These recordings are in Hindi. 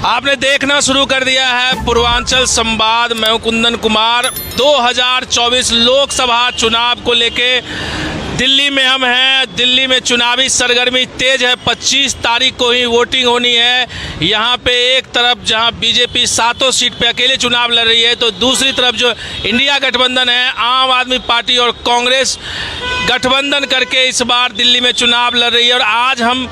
आपने देखना शुरू कर दिया है पूर्वांचल संवाद। मैं हूं कुंदन कुमार। 2024 लोकसभा चुनाव को लेके दिल्ली में हम हैं। दिल्ली में चुनावी सरगर्मी तेज है। 25 तारीख को ही वोटिंग होनी है। यहाँ पे एक तरफ जहाँ बीजेपी 7 सीट पे अकेले चुनाव लड़ रही है, तो दूसरी तरफ जो इंडिया गठबंधन है, आम आदमी पार्टी और कांग्रेस गठबंधन करके इस बार दिल्ली में चुनाव लड़ रही है। और आज हम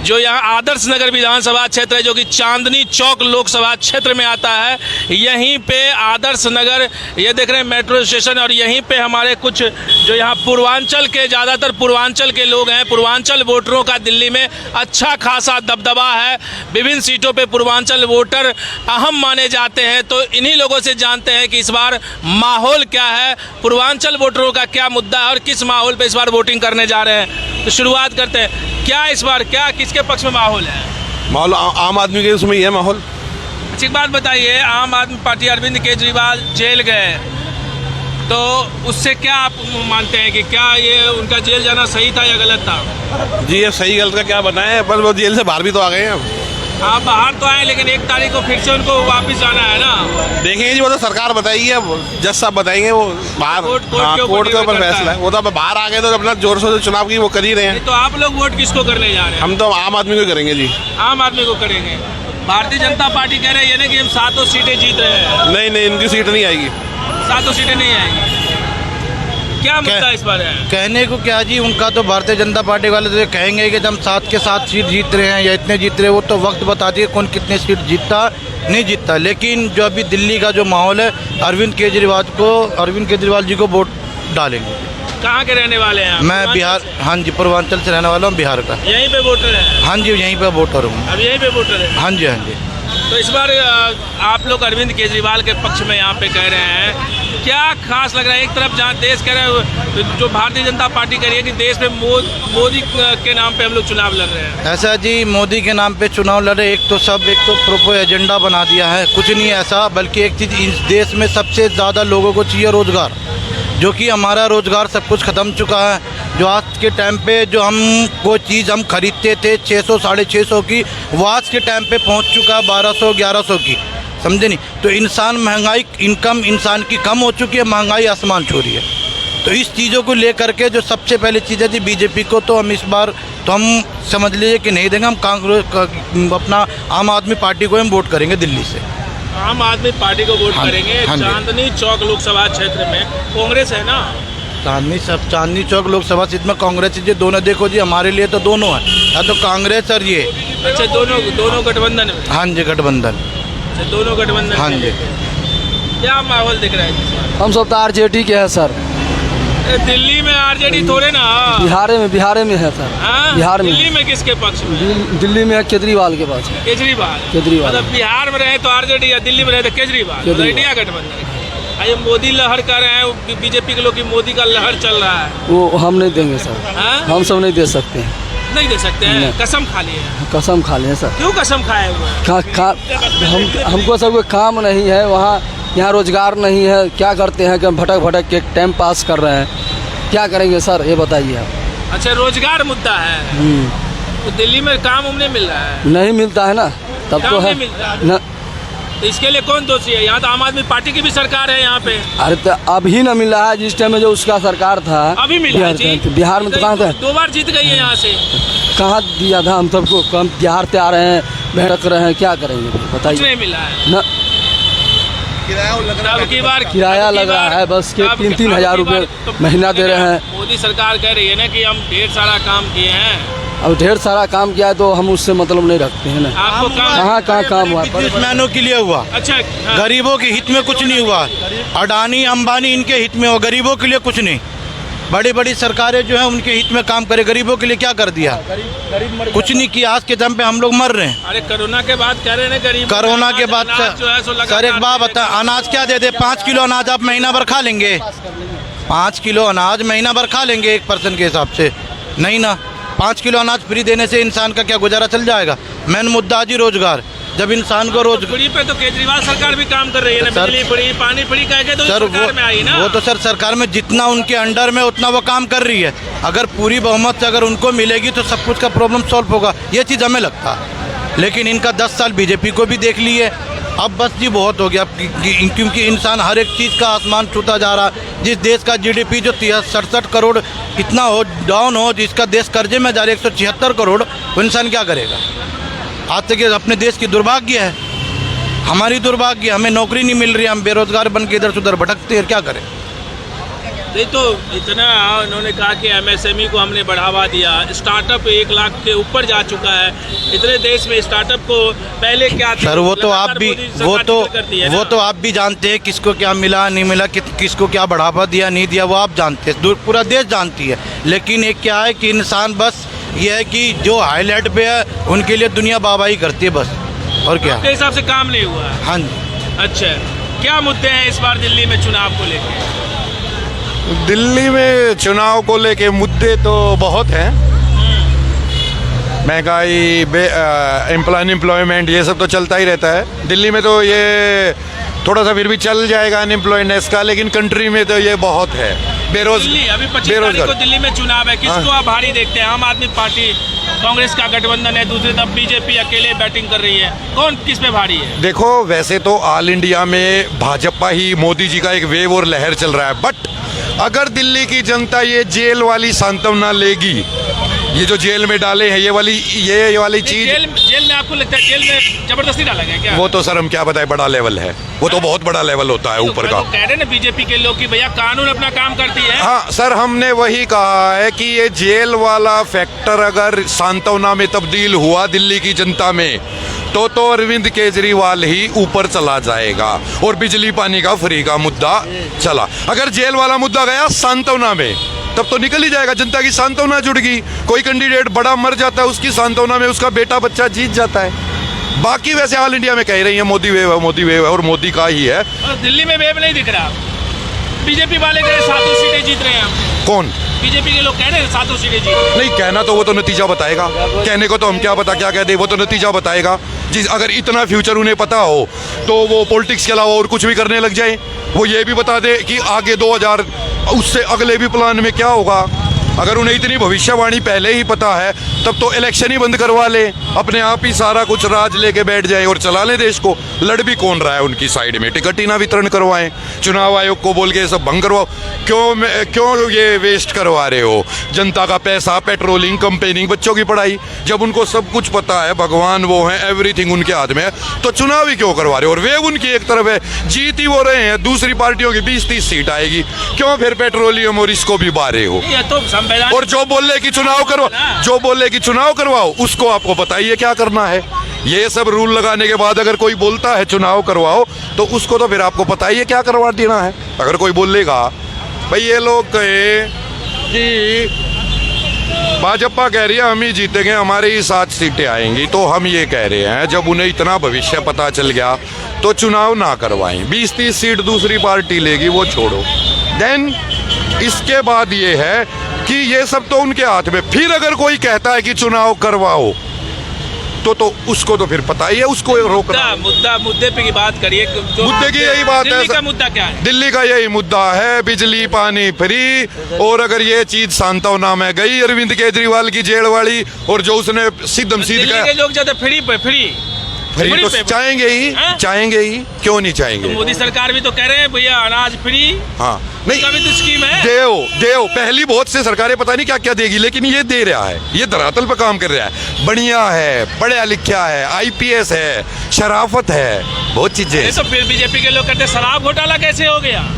जो यहाँ आदर्श नगर विधानसभा क्षेत्र है, जो कि चांदनी चौक लोकसभा क्षेत्र में आता है, यहीं पे आदर्श नगर, ये देख रहे हैं मेट्रो स्टेशन, और यहीं पे हमारे कुछ जो यहाँ पूर्वांचल के, ज़्यादातर पूर्वांचल के लोग हैं। पूर्वांचल वोटरों का दिल्ली में अच्छा खासा दबदबा है। विभिन्न सीटों पे पूर्वांचल वोटर अहम माने जाते हैं। तो इन्हीं लोगों से जानते हैं कि इस बार माहौल क्या है, पूर्वांचल वोटरों का क्या मुद्दा है और किस माहौल पे इस बार वोटिंग करने जा रहे हैं। तो शुरुआत करते हैं। क्या इस बार क्या किसके पक्ष में माहौल है? माहौल आम आदमी के उसमें ही है माहौल। अच्छी बात बताइए, आम आदमी पार्टी अरविंद केजरीवाल जेल गए, तो उससे क्या आप मानते हैं कि क्या ये उनका जेल जाना सही था या गलत था? जी, ये सही गलत का क्या बताएं, पर वो जेल से बाहर भी तो आ गए हैं। आप बाहर तो आए, लेकिन 1 तारीख को फिर से उनको वापस जाना है ना। देखेंगे जी, वो तो सरकार बताएगी, अब जज साहब बताएंगे। वो बाहर कोर्ट के ऊपर फैसला है। वो तो अब बाहर आ गए तो अपना जोर शोर से चुनाव की वो कर ही रहे हैं। तो आप लोग वोट किसको करने जा रहे हैं? हम तो आम आदमी को करेंगे जी। आम आदमी को करेंगे। भारतीय जनता पार्टी कह रही है ना कि हम 7 सीटें जीत रहे हैं। नहीं, इनकी सीट नहीं आएगी। 7 सीटें नहीं आएगी। क्या मुद्दा इस बार है? कहने को क्या जी, उनका तो भारतीय जनता पार्टी वाले तो कहेंगे कि हम 7 के 7 सीट जीत रहे हैं या इतने जीत रहे हैं। वो तो वक्त बताती है कौन कितने सीट जीतता नहीं जीतता। लेकिन जो अभी दिल्ली का जो माहौल है, अरविंद केजरीवाल जी को वोट डालेंगे। कहाँ के रहने वाले हैं आप? मैं बिहार, हाँ जी, पूर्वांचल से रहने वाला हूँ, बिहार का। यहीं पे वोटर है? हाँ जी, यहीं पे वोटर हूँ। अब यहीं पे वोटर है? हाँ जी, हाँ जी। तो इस बार आप लोग अरविंद केजरीवाल के पक्ष में यहाँ पे कह रहे हैं, क्या खास लग रहा है? एक तरफ जहाँ देश कह रहे हैं, जो भारतीय जनता पार्टी कह रही है कि देश में मोदी के नाम पे हम लोग चुनाव लड़ रहे हैं। ऐसा जी, मोदी के नाम पे चुनाव लड़े, एक तो प्रोपो एजेंडा बना दिया है। कुछ नहीं ऐसा, बल्कि एक चीज़, इस देश में सबसे ज़्यादा लोगों को चाहिए रोज़गार, जो कि हमारा रोज़गार सब कुछ ख़त्म चुका है। जो आज के टाइम पे जो हम कोई चीज़ हम खरीदते थे 600 साढ़े 600 की, वो आज के टाइम पे पहुंच चुका है 1200 1100 की, समझे नहीं? तो इंसान महंगाई, इनकम इंसान की कम हो चुकी है, महंगाई आसमान छू रही है। तो इस चीज़ों को लेकर के जो सबसे पहली चीज़ है जी, बीजेपी को तो हम इस बार तो हम समझ लीजिए कि नहीं देंगे। हम कांग्रेस, अपना आम आदमी पार्टी को हम वोट करेंगे दिल्ली से। आम आदमी पार्टी को वोट करेंगे। हाँ, चांदनी चौक लोकसभा क्षेत्र में कांग्रेस है ना? चांदनी चौक लोकसभा सीट में कांग्रेस जी, दोनों देखो जी, हमारे लिए तो दोनों है, या तो कांग्रेस और ये। अच्छा, दोनों गठबंधन में? हाँ जी, गठबंधन। अच्छा, दोनों गठबंधन। हाँ जी। क्या माहौल दिख रहा है? हम सब तो आरजेडी के हैं सर। दिल्ली में आरजेडी थोड़े ना, बिहार में है सर। बिहार में। दिल्ली में किसके पक्ष में? दिल्ली में है केजरीवाल के पास। केजरीवाल। मतलब बिहार में रहे तो आरजेडी, या दिल्ली में रहे तो केजरीवाल। इंडिया गठबंधन। ये मोदी लहर कर रहे हैं बीजेपी के लोग कि मोदी का लहर चल रहा है। वो हम नहीं देंगे सर। हम सब नहीं दे सकते हैं। नहीं दे सकते हैं? कसम खा लिए? कसम खा लिए सर। क्यों कसम खाए हुए? हमको सब कोई काम नहीं है वहाँ, यहाँ रोजगार नहीं है। क्या करते हैं कि हम भटक के टाइम पास कर रहे हैं। क्या करेंगे सर, ये बताइए आप। अच्छा, रोजगार मुद्दा है। तो दिल्ली में काम नहीं मिल रहा है? नहीं मिलता है ना, तब तो है ना। तो इसके लिए कौन दोषी है? यहाँ तो आम आदमी पार्टी की भी सरकार है यहाँ पे। अरे तो अभी न मिल रहा है, जिस टाइम में जो उसका सरकार था अभी मिला है जी। बिहार में तो कहाँ था? 2 बार जीत गई है यहाँ से। कहाँ दिया था हम सबको? हम बिहार से आ रहे हैं, भटक रहे हैं, क्या करेंगे बताइए? कुछ नहीं मिला है ना। किराया लग रहा है बस के 3-3 हज़ार रुपये महीना दे रहे हैं। मोदी सरकार कह रही है ना कि हम ढेर सारा काम किए हैं। अब ढेर सारा काम किया है तो हम उससे मतलब नहीं रखते हैं ना। आपको कहाँ काम हुआ? बिजनेसमैनों के लिए हुआ। अच्छा, गरीबों के हित में कुछ नहीं हुआ। अडानी अंबानी इनके हित में हुआ, गरीबों के लिए कुछ नहीं। बड़ी बड़ी सरकारें जो है उनके हित में काम करे, गरीबों के लिए क्या कर दिया? कुछ नहीं किया। आज के टाइम पे हम लोग मर रहे हैं। अरे कोरोना के बाद कह रहे हैं गरीब, कोरोना के बाद सर एक बात बता, अनाज क्या दे दे? 5 किलो अनाज आप महीना भर खा लेंगे? 5 किलो अनाज महीना भर खा लेंगे एक पर्सन के हिसाब से? नहीं ना। 5 किलो अनाज फ्री देने से इंसान का क्या गुजारा चल जाएगा? मेन मुद्दा जी रोजगार। जब इंसान को रोज फ्री पे तो केजरीवाल सरकार भी काम कर रही है ना। बिजली फ्री, पानी फ्री कह के तो सर सरकार में आई ना। वो तो सर सरकार में जितना उनके अंडर में उतना वो काम कर रही है। अगर पूरी बहुमत से अगर उनको मिलेगी तो सब कुछ का प्रॉब्लम सॉल्व होगा, ये चीज़ हमें लगता है। लेकिन इनका 10 साल बीजेपी को भी देख लिए। अब बस जी बहुत हो गया, क्योंकि इंसान हर एक चीज़ का आसमान छूता जा रहा है। जिस देश का जीडीपी जो 67 करोड़ इतना हो डाउन हो, जिसका देश कर्जे में जा रहा है 176 करोड़, वो इंसान क्या करेगा? आज तक ये अपने देश की दुर्भाग्य है, हमारी दुर्भाग्य। हमें नौकरी नहीं मिल रही, हम बेरोजगार बन के इधर से उधर भटकते हैं, क्या करें? नहीं तो इतना उन्होंने कहा कि एमएसएमई को हमने बढ़ावा दिया, स्टार्टअप 1 लाख के ऊपर जा चुका है। इतने देश में स्टार्टपूर्व को पहले क्या था? सर वो तो आप भी वो तो आप भी जानते हैं किसको क्या मिला नहीं मिला, किसको क्या बढ़ावा दिया नहीं दिया, वो आप जानते हैं, पूरा देश जानती है। लेकिन एक क्या है कि इंसान बस ये है कि जो हाईलाइट पे है उनके लिए दुनिया वाहवाही करती है बस, और क्या? आपके हिसाब से काम नहीं हुआ है? हाँ जी। अच्छा, क्या मुद्दे हैं इस बार दिल्ली में चुनाव को लेकर? दिल्ली में चुनाव को लेके मुद्दे तो बहुत हैं। महंगाई, अनएम्प्लॉयमेंट, ये सब तो चलता ही रहता है। दिल्ली में तो ये थोड़ा सा फिर भी चल जाएगा अनएम्प्लॉयनेस का, लेकिन कंट्री में तो ये बहुत है। दिल्ली अभी 25 तारीख को दिल्ली में चुनाव है, किसको आप भारी देखते हैं? आम आदमी पार्टी, कांग्रेस का गठबंधन है, दूसरी तरफ बीजेपी अकेले बैटिंग कर रही है, कौन किस पे भारी है? देखो, वैसे तो ऑल इंडिया में भाजपा ही, मोदी जी का एक वेव और लहर चल रहा है। बट अगर दिल्ली की जनता ये जेल वाली सांत्वना लेगी, ये जो जेल में डाले हैं ये वाली चीज, जेल में आपको लगता है जेल में जबरदस्ती डाला गया क्या? वो तो सर हम क्या बताएं, बड़ा लेवल है वो, तो बहुत बड़ा लेवल होता है ऊपर का। तो कह रहे ना बीजेपी के लोग कि भैया कानून अपना काम करती है। हाँ सर, हमने वही कहा है कि ये जेल वाला फैक्टर अगर सांत्वना में तब्दील हुआ दिल्ली की जनता में, तो अरविंद केजरीवाल ही ऊपर चला जाएगा। और बिजली पानी का फ्री का मुद्दा चला, अगर जेल वाला मुद्दा गया सांत्वना में, तब तो निकल ही जाएगा, जनता की सांत्वना जुड़ गई। कोई कैंडिडेट बड़ा मर जाता है, उसकी सांत्वना में उसका बेटा बच्चा जीत जाता है। बाकी वैसे ऑल इंडिया में कह रही है मोदी वेव है, मोदी वेव है, और मोदी का ही है। और दिल्ली में वेव नहीं दिख रहा। बीजेपी वाले कह रहे 7 सीटें जीत रहे हैं। कौन? बीजेपी के लोग कह रहे हैं 7 सीटें जीत। नहीं, कहना तो वो तो नतीजा बताएगा, कहने को तो हम क्या पता क्या कह दे, वो तो नतीजा बताएगा। जिस अगर इतना फ्यूचर उन्हें पता हो तो वो पॉलिटिक्स के अलावा और कुछ भी करने लग जाए। वो ये भी बता दे कि आगे 2000 उससे अगले भी प्लान में क्या होगा। अगर उन्हें इतनी भविष्यवाणी पहले ही पता है, तब तो इलेक्शन ही बंद करवा ले, अपने आप ही सारा कुछ राज लेके बैठ जाए और चला ले देश को। लड़ भी कौन रहा है उनकी साइड में? टिकट ही ना वितरण करवाएं, चुनाव आयोग को बोल के सब भंग करवाओ। क्यों ये वेस्ट करवा रहे हो जनता का पैसा? पेट्रोलिंग, कंपेनिंग, बच्चों की पढ़ाई, जब उनको सब कुछ पता है, भगवान वो है, एवरीथिंग उनके हाथ में है, तो चुनाव ही क्यों करवा रहे हो? और वे उनकी एक तरफ है, जीत ही वो रहे हैं, दूसरी पार्टियों की 20-30 सीट आएगी, क्यों फिर पेट्रोलियम और इसको भी बारे हो? और जो बोले कि चुनाव करवाओ, उसको आपको बताइए क्या करना है। ये सब रूल लगाने के बाद अगर कोई बोलता है चुनाव करवाओ, तो उसको तो फिर आपको बताइए क्या करवा देना है। अगर कोई बोलेगा भाई ये लोग कहे कि भाजपा कह रही है हम ही जीतेंगे, हमारे ही 7 सीटें आएंगी, तो हम ये कह रहे हैं जब उन्हें इतना भविष्य पता चल गया तो चुनाव ना करवाएं। 20-30 सीट दूसरी पार्टी लेगी, वो छोड़ो। देन इसके बाद ये है कि ये सब तो उनके हाथ में। फिर अगर कोई कहता है कि चुनाव करवाओ, तो उसको तो फिर पता ही है, उसको रोकना। मुद्दे पे की बात करिए। मुद्दे की यही बात है। दिल्ली का मुद्दा क्या है? दिल्ली का यही मुद्दा है, बिजली पानी फ्री। और अगर ये चीज सांत्वना में गई अरविंद केजरीवाल की जेल वाली, और जो उसने सीधम सीध दिल्ली के लोग ज्यादा फ्री तो चाहेंगे ही, क्यों नहीं चाहेंगे? तो मोदी सरकार भी तो कह रहे हैं भैया अनाज फ्री। हाँ, नहीं भी तो स्कीम है। देव पहली बहुत से सरकारें पता नहीं क्या क्या देगी, लेकिन ये दे रहा है, ये धरातल पर काम कर रहा है, बढ़िया है, पढ़ा लिखा है, IPS है, शराफत है, बहुत चीजें। तो फिर बीजेपी के लोग कहते हैं शराब घोटाला कैसे हो गया?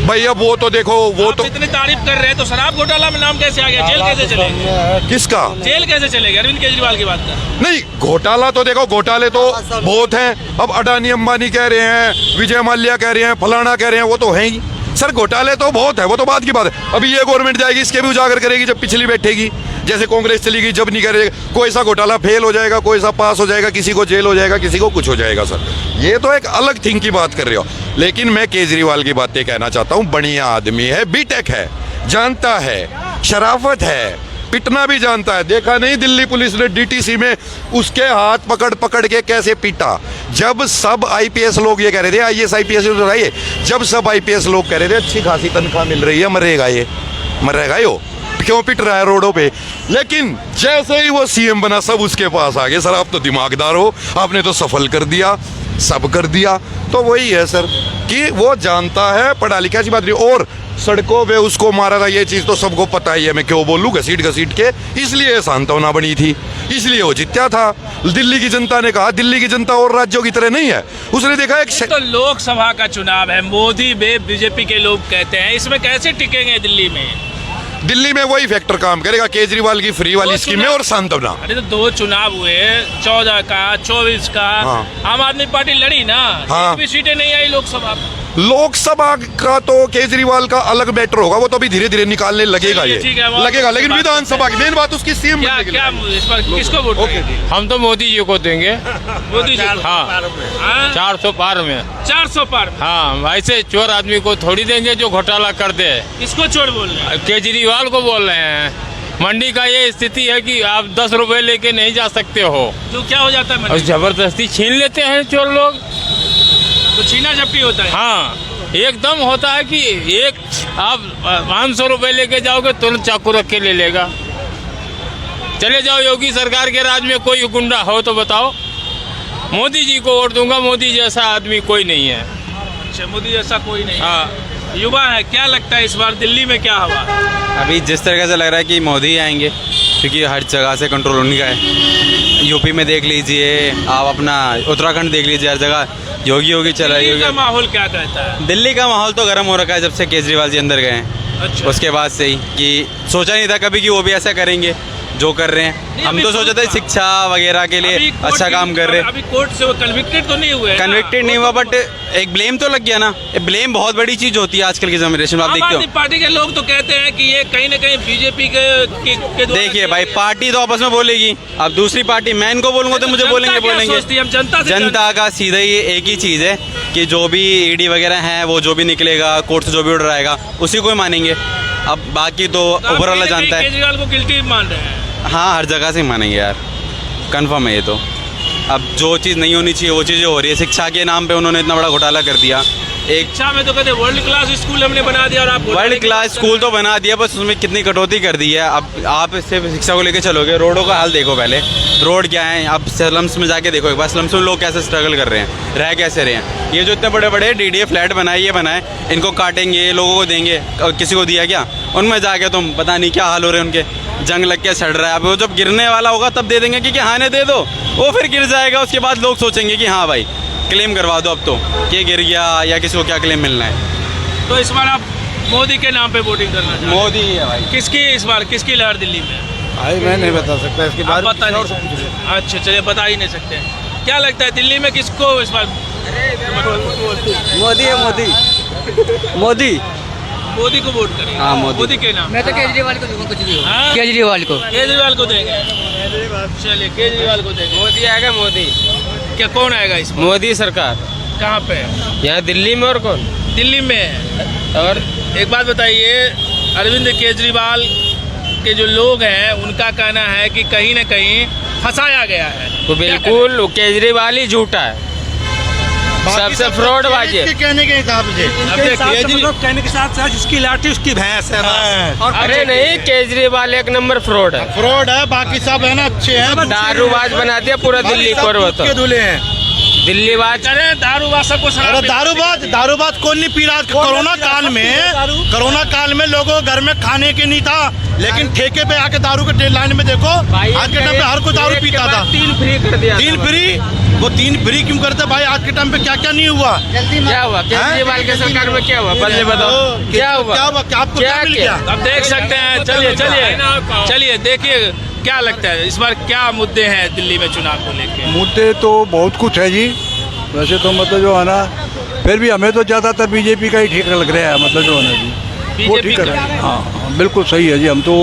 भैया वो तो देखो, वो तो इतनी तारीफ कर रहे हैं, तो शराब घोटाला में नाम कैसे आ गया? जेल कैसे चलेगा? किसका जेल कैसे चलेगा? अरविंद केजरीवाल की बात कर। नहीं, घोटाला तो देखो, घोटाले तो बहुत हैं। अब अडानी अंबानी कह रहे हैं, विजय माल्या कह रहे हैं, फलाना कह रहे हैं, वो तो है ही सर। घोटाले तो बहुत है, वो तो बात की बात है। अभी ये गवर्नमेंट जाएगी, इसके भी उजागर करेगी जब पिछली बैठेगी। जैसे कांग्रेस चली गई, जब नहीं करेगा, कोई सा घोटाला फेल हो जाएगा, कोई सा पास हो जाएगा, किसी को जेल हो जाएगा, किसी को कुछ हो जाएगा। सर ये तो एक अलग थिंग की बात कर रहे हो। लेकिन मैं केजरीवाल की बातें कहना चाहता हूँ, बढ़िया आदमी है, बीटेक है, जानता है, शराफत है, पिटना भी जानता है। देखा नहीं दिल्ली पुलिस ने DTC में उसके हाथ पकड़ के कैसे पीटा? जब सब IPS लोग ये कह रहे थे, IAS IPS जब सब IPS लोग कह रहे थे अच्छी खासी तनख्वाह मिल रही है, मरेगा यो, क्यों पिट रहा है रोडों पे। लेकिन जैसे ही वो सीएम बना सब उसके पास आ गए, सर आप तो दिमागदार हो, आपने तो सफल कर दिया, सब कर दिया। तो वही है सर कि वो जानता है, पढ़ा लिखा ऐसी बात नहीं। और सड़कों पे उसको मारा था, ये चीज़ तो सबको पता ही है, मैं क्यों बोलूँ, घसीट घसीट के, इसलिए सांत्वना बनी थी, इसलिए वो जीत्या था। दिल्ली की जनता ने कहा, दिल्ली की जनता और राज्यों की तरह नहीं है, उसने देखा एक तो लोकसभा का चुनाव है, मोदी बे बीजेपी के लोग कहते हैं, इसमें कैसे टिकेंगे दिल्ली में? दिल्ली में वही फैक्टर काम करेगा, केजरीवाल की फ्री वाली स्कीम है और सांत्वना। अरे तो 2 चुनाव हुए, 14 का, 24 का, हाँ। आम आदमी पार्टी लड़ी ना, हाँ। एक भी सीटें नहीं आई लोकसभा में। लोकसभा का तो केजरीवाल का अलग मैटर होगा, वो तो अभी धीरे धीरे निकालने लगेगा, ये ठीक है, वो लगेगा। लेकिन बात विधानसभा की मेन बात उसकी सीएम क्या क्या इस पर किसको वोट करेंगे? हम तो मोदी जी को देंगे। मोदी जी को? हाँ, हाँ? 400 पार में। 400 पार में? हाँ, ऐसे चोर आदमी को थोड़ी देंगे जो घोटाला कर दे। किसको चोर बोल रहे हैं? केजरीवाल को बोल रहे हैं। मंडी का ये स्थिति है कि आप 10 रुपए लेके नहीं जा सकते हो, तो क्या हो जाता है और मंडी? जबरदस्ती छीन लेते हैं चोर लोग। तो छीना झपटी होता है? हाँ, एकदम होता है कि एक आप 500 रुपए लेके जाओगे तुरंत चाकू रख के ले लेगा। चले जाओ योगी सरकार के राज में कोई गुंडा हो तो बताओ, मोदी जी को वोट दूंगा, मोदी जैसा आदमी कोई नहीं है। अच्छा, मोदी जैसा कोई नहीं। हाँ, युवा है, क्या लगता है इस बार दिल्ली में क्या हवा? अभी जिस तरीके से लग रहा है कि मोदी ही आएंगे, क्योंकि हर जगह से कंट्रोल उनका है। यूपी में देख लीजिए आप, अपना उत्तराखंड देख लीजिए, हर जगह योगी योगी चल रहा दिल्ली का है। माहौल क्या कहता है? दिल्ली का माहौल तो गर्म हो रखा है जब से केजरीवाल जी अंदर गए हैं। अच्छा। उसके बाद से ही कि सोचा नहीं था कभी कि वो भी ऐसा करेंगे जो कर रहे हैं। हम अभी तो सोचे थे शिक्षा वगैरह के लिए अभी कोर्ट अच्छा की- काम कर रहे हैं। अभी कोर्ट से वो कन्विक्टेड तो नहीं हुए? कन्विक्टेड नहीं हुआ, बट एक ब्लेम तो लग गया ना। ब्लेम बहुत बड़ी चीज होती है आजकल की जनरेशन में, आप आम देखते आदमी हो। पार्टी के लोग तो कहते हैं कि ये कहीं ना कहीं बीजेपी के द्वारा देखिए भाई, किया गया। पार्टी तो आपस में बोलेगी, अब दूसरी पार्टी मैं इनको बोलूंगा तो मुझे जनता बोलेंगे क्या बोलेंगे सोचती है? हम जनता से जनता का सीधा ही एक ही चीज़ है कि जो भी ईडी वगैरह है, वो जो भी निकलेगा कोर्ट से, जो भी ऑर्डर आएगा उसी को ही मानेंगे। अब बाकी तो आप ऊपर वाला कहीं ना जानता कहीं है। केजरीवाल को गिल्टी मान रहे हैं। हाँ, हर जगह से ही मानेंगे यार, कंफर्म है ये तो। अब जो चीज़ नहीं होनी चाहिए वो चीज़ें हो रही है। शिक्षा के नाम पे उन्होंने इतना बड़ा घोटाला कर दिया। एक शिक्षा में तो कहते वर्ल्ड क्लास स्कूल हमने बना दिया, और आप वर्ल्ड क्लास स्कूल तो बना दिया, बस उसमें कितनी कटौती कर दी है। अब आप इससे शिक्षा को लेकर चलोगे, रोडों का हाल देखो पहले, रोड क्या है। आप स्लम्स में जाके देखो एक बार, स्लम्स में लोग कैसे स्ट्रगल कर रहे हैं, रह कैसे रहे हैं। ये जो इतने बड़े बड़े डीडीए फ्लैट बनाए, ये बनाए, इनको काटेंगे, लोगों को देंगे, और किसी को दिया क्या? उनमें जाके तुम पता नहीं क्या हाल हो रहे हैं उनके, जंग लग के सड़ रहा है। अब वो जब गिरने वाला होगा तब दे देंगे कि हाँ ने दे दो, वो फिर गिर जाएगा। उसके बाद लोग सोचेंगे कि हाँ भाई क्लेम करवा दो अब तो, कि गिर गया या किसी को क्या क्लेम मिलना है। तो इस बार आप मोदी के नाम पे वोटिंग करना चाहते हैं? मोदी ही है भाई। किसकी इस बार किसकी लहर दिल्ली में? भाई मैं नहीं बता सकता इसके आप बता नहीं सकते? अच्छा, चलिए बता ही नहीं सकते। क्या लगता है दिल्ली में किसको इस बार? मोदी है, मोदी मोदी मोदी को वोट करेंगे? हाँ, मोदी के नाम। मैं तो केजरीवाल को दूंगा, कुछ भी हो। हाँ? केजरीवाल को। केजरीवाल को देंगे? चलिए केजरीवाल को देंगे। मोदी आएगा, मोदी। क्या कौन आएगा इस बार? मोदी सरकार कहाँ पे? यहाँ दिल्ली में। और कौन? दिल्ली में। और एक बात बताइए, अरविंद केजरीवाल के जो लोग हैं उनका कहना है कि कहीं ना कहीं फंसाया गया है। तो बिल्कुल केजरीवाल ही झूठा है, सबसे फ्रॉड बाजी है। कहने के हिसाब से अब देखिए, कहने के साथ साथ जिसकी लाठी उसकी भैंस है। अरे नहीं, केजरीवाल एक नंबर फ्रॉड है, फ्रॉड है, बाकी सब है ना अच्छे हैं। दारूबाज बना दिया पूरा दिल्ली को। और बताओ, दूल्हे हैं दिल्लीबाज अरे दारूबाज सबको शराब अरे पिलाते दारूबाज कौन नहीं पी रहा? कोरोना काल में लोगों को घर में खाने के नहीं था, लेकिन ठेके पे आके दारू के लाइन में देखो, आज के टाइम पे हर कोई दारू पीता था। 3 फ्री कर दिया। 3 फ्री, वो 3 फ्री क्यों करते भाई? आज के टाइम पे क्या क्या नहीं हुआ? क्या हुआ केजरीवाल के सरकार में? क्या हुआ पहले बताओ, क्या हुआ? क्या हुआ? आपको क्या मिल गया? अब देख सकते हैं। चलिए देखिए क्या लगता है इस बार क्या मुद्दे हैं दिल्ली में चुनाव को लेके? मुद्दे तो बहुत कुछ है जी, वैसे तो मतलब जो है ना, फिर भी हमें तो ज़्यादातर बीजेपी का ही ठीक लग रहा है, मतलब जो है ना जी, वो बीजेपी ठीक का? है। हाँ, बिल्कुल सही है जी, हम तो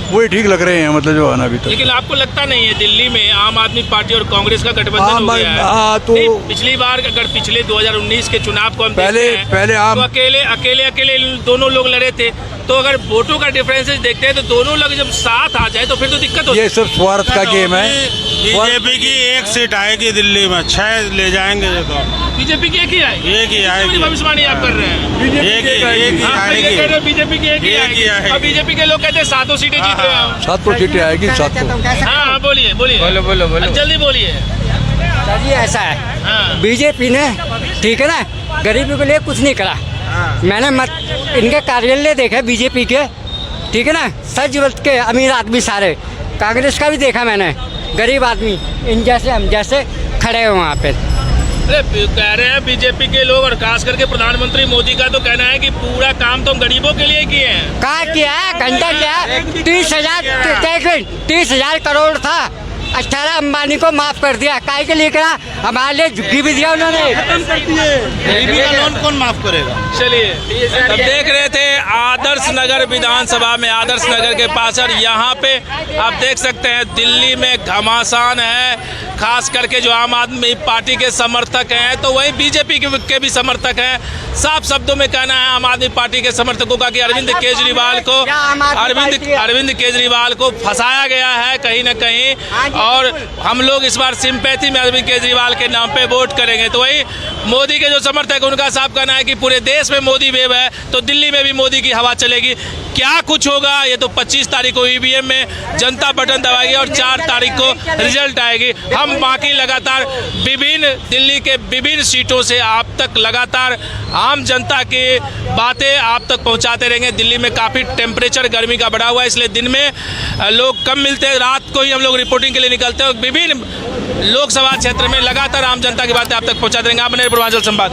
वही ठीक लग रहे हैं, मतलब जो है ना अभी तक। लेकिन आपको लगता नहीं है दिल्ली में आम आदमी पार्टी और कांग्रेस का गठबंधन हो गया है? हाँ, तो नहीं, पिछली बार अगर पिछले 2019 के चुनाव को हम पहले आम तो अकेले दोनों लोग लड़े थे। तो अगर वोटों का डिफरेंसेस देखते हैं तो दोनों लोग जब साथ आ जाए तो फिर तो दिक्कत होती है। ये सब स्वार्थ का गेम है, बीजेपी की एक सीट आएगी दिल्ली में, 6 ले जाएंगे ये तो। बीजेपी की एक ही आएगी। एक ही आएगी। भविष्यवाणी आप कर रहे हैं। एक ही आएगी। बीजेपी की एक ही आएगी। और बीजेपी के लोग कहते हैं 7 सीटें जीत रहे हैं। 7 सीटें आएगी, 7। हाँ बोलिए बोलो जल्दी बोलिए। जी ऐसा है, बीजेपी ने ठीक है ना, गरीबी के लिए कुछ नहीं करा। मैंने इनके कार्यालय देखे बीजेपी के, ठीक है ना, सच बच के अमीर आदमी सारे। कांग्रेस का भी देखा मैंने, गरीब आदमी इन जैसे हम जैसे खड़े हैं वहाँ पे। अरे कह रहे हैं बीजेपी के लोग और खास करके प्रधानमंत्री मोदी का तो कहना है कि पूरा काम तो हम गरीबों के लिए किए हैं। कहाँ किया है, घंटा किया है। 30,000 करोड़ था, 18 अंबानी को माफ कर दिया। काय के लिए करा, हमारे लिए झुग्गी भी दिया उन्होंने। गरीबी का लोन कौन माफ करेगा? चलिए अब देख रहे थे आदर्श नगर विधानसभा में, आदर्श नगर के पास, और यहाँ पे आप देख सकते हैं दिल्ली में घमासान है। खास करके जो आम आदमी पार्टी के समर्थक हैं तो वही बीजेपी के भी समर्थक हैं। साफ शब्दों में कहना है आम आदमी पार्टी के समर्थकों का कि अरविंद केजरीवाल को फंसाया गया है कहीं ना कहीं, और हम लोग इस बार सिंपैथी में अरविंद केजरीवाल के नाम पे वोट करेंगे। तो वही मोदी के जो समर्थक हैं उनका साफ कहना है कि पूरे देश में मोदी वेव है तो दिल्ली में भी मोदी की हवा चलेगी। क्या कुछ होगा ये तो 25 तारीख को ईवीएम में जनता बटन दबाएगी और 4 तारीख को रिजल्ट आएगी। हम बाकी लगातार दिल्ली के विभिन्न सीटों से आप तक लगातार आम जनता की बातें आप तक पहुंचाते रहेंगे। दिल्ली में काफ़ी टेम्परेचर गर्मी का बढ़ा हुआ है, इसलिए दिन में लोग कम मिलते हैं, रात को ही हम लोग रिपोर्टिंग के लिए निकलते हैं। विभिन्न लोकसभा क्षेत्र में लगातार आम जनता की बातें आप तक पहुंचाते रहेंगे। आप बने पूर्वांचल संवाद।